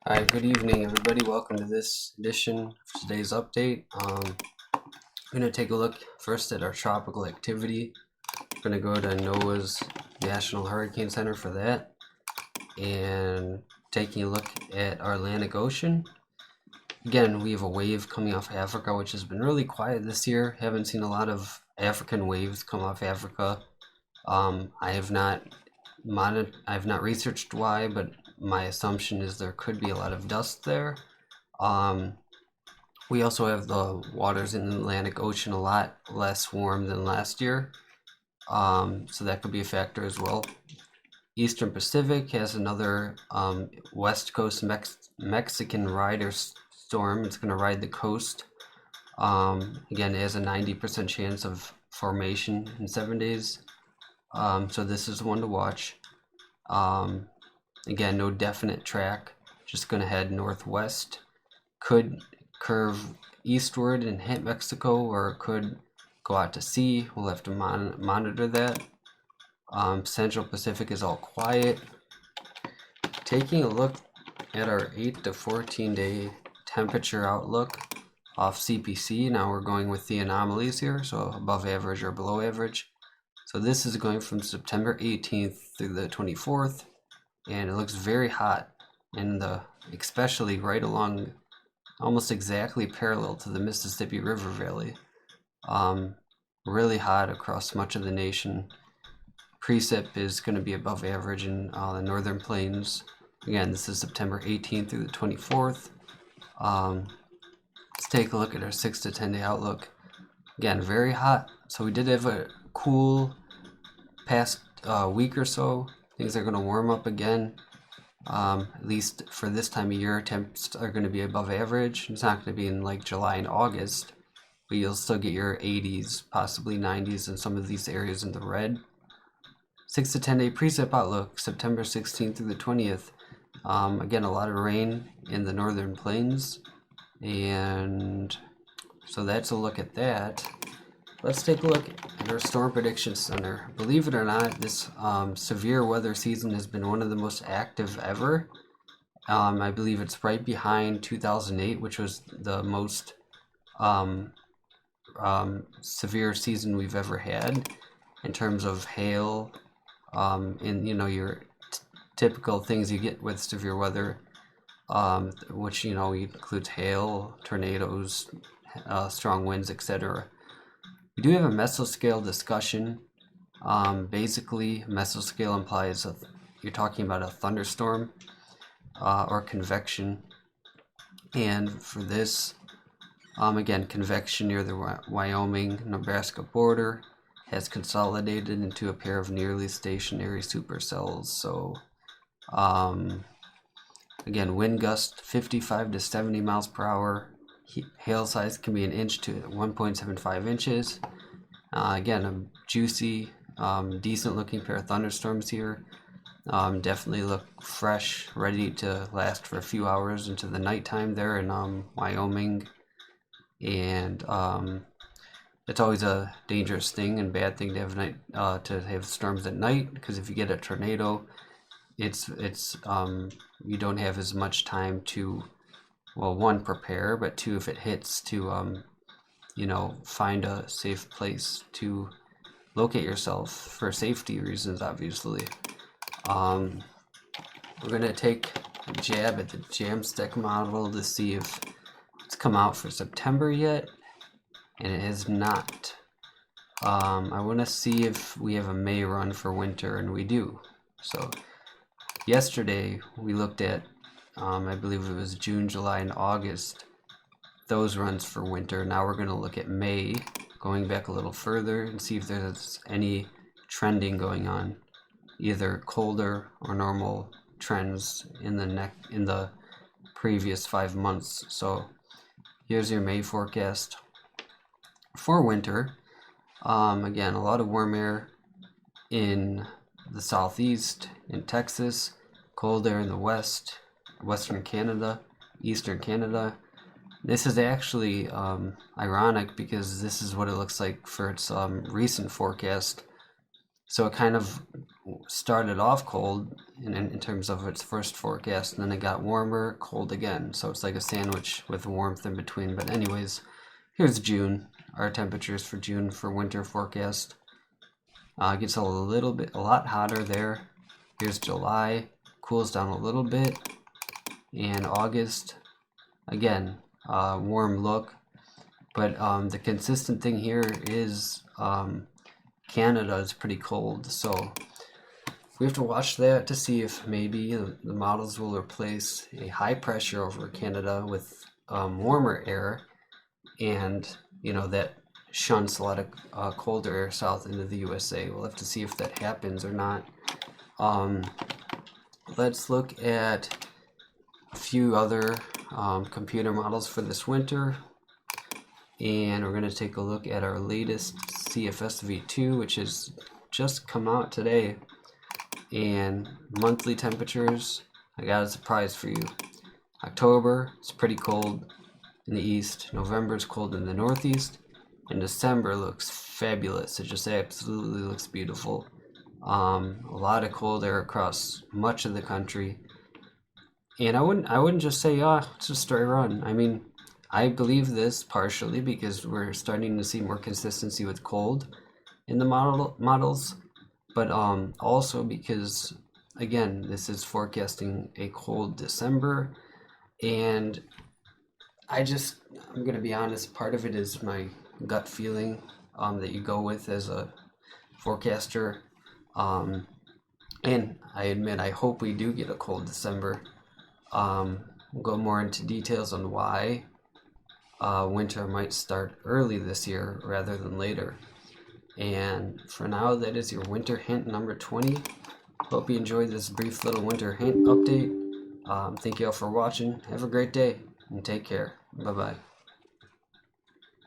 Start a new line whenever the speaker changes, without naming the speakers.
Hi, good evening, everybody. Welcome to this edition of today's update. I'm going to take a look first at our tropical activity. I'm going to go to NOAA's National Hurricane Center for that, and taking a look at our Atlantic Ocean. Again, we have a wave coming off Africa, which has been really quiet this year. Haven't seen a lot of African waves come off Africa. I have not researched why, but my assumption is there could be a lot of dust there. We also have the waters in the Atlantic Ocean a lot less warm than last year, so that could be a factor as well. Eastern Pacific has another West Coast Mexican rider storm. It's going to ride the coast. Again, it has a 90% chance of formation in 7 days. So this is one to watch. Again, no definite track, just going to head northwest. Could curve eastward and hit Mexico, or it could go out to sea. We'll have to monitor that. Central Pacific is all quiet. Taking a look at our 8 to 14 day temperature outlook off CPC. Now we're going with the anomalies here, so above average or below average. So this is going from September 18th through the 24th, and it looks very hot in especially right along, almost exactly parallel to the Mississippi River Valley. Really hot across much of the nation. Precip is going to be above average in the northern plains. Again, this is September 18th through the 24th. Let's take a look at our 6 to 10 day outlook. Again, very hot. So we did have a cool past week or so. Things are going to warm up again. At least for this time of year, temps are going to be above average. It's not going to be in like July and August, but you'll still get your 80s, possibly 90s in some of these areas in the red. 6 to 10 day precip outlook, September 16th through the 20th. Again, a lot of rain in the northern plains, and so that's a look at that. Let's take a look at our Storm Prediction Center. Believe it or not, this severe weather season has been one of the most active ever. I believe it's right behind 2008, which was the most severe season we've ever had in terms of hail, and your typical things you get with severe weather, which includes hail, tornadoes, strong winds, etc. We do have a mesoscale discussion. Basically, mesoscale implies you're talking about a thunderstorm or convection. And for this, again, convection near the Wyoming-Nebraska border has consolidated into a pair of nearly stationary supercells. So, again, wind gust 55 to 70 miles per hour. Hail size can be 1 inch to 1.75 inches. Again, a juicy, decent looking pair of thunderstorms here. Definitely look fresh, ready to last for a few hours into the nighttime there in Wyoming. And it's always a dangerous thing and bad thing to have storms at night, because if you get a tornado, it's you don't have as much time to, well, one, prepare, but two, if it hits, to find a safe place to locate yourself for safety reasons, obviously. We're going to take a jab at the Jamstack model to see if it's come out for September yet, and it has not. I want to see if we have a May run for winter, and we do. So yesterday we looked at, I believe it was June, July, and August, those runs for winter. Now we're going to look at May, going back a little further, and see if there's any trending going on, either colder or normal trends in the previous 5 months. So here's your May forecast for winter. Again, a lot of warm air in the southeast, in Texas, cold air in the west, western Canada, eastern Canada. This is actually ironic, because this is what it looks like for its recent forecast. So it kind of started off cold in terms of its first forecast, and then it got warmer, cold again. So it's like a sandwich with warmth in between. But anyways, here's June. Our temperatures for June for winter forecast. It gets a lot hotter there. Here's July, cools down a little bit, and August, again, warm look. But the consistent thing here is Canada is pretty cold, so we have to watch that to see if maybe the models will replace a high pressure over Canada with warmer air, and that shunts a lot of colder air south into the USA. We'll have to see if that happens or not. Let's look at a few other computer models for this winter, and we're going to take a look at our latest CFS V2, which has just come out today. And monthly temperatures, I got a surprise for you. October is pretty cold in the east, November is cold in the northeast, and December looks fabulous. It just absolutely looks beautiful. A lot of cold air across much of the country, and I wouldn't just say, it's a straight run. I mean, I believe this partially because we're starting to see more consistency with cold in the models, but also because, again, this is forecasting a cold December, and I'm going to be honest, part of it is my gut feeling that you go with as a forecaster, and I admit I hope we do get a cold December. We'll go more into details on why winter might start early this year rather than later. And for now, that is your winter hint number 20. Hope you enjoyed this brief little winter hint update. Thank you all for watching. Have a great day and take care. Bye-bye.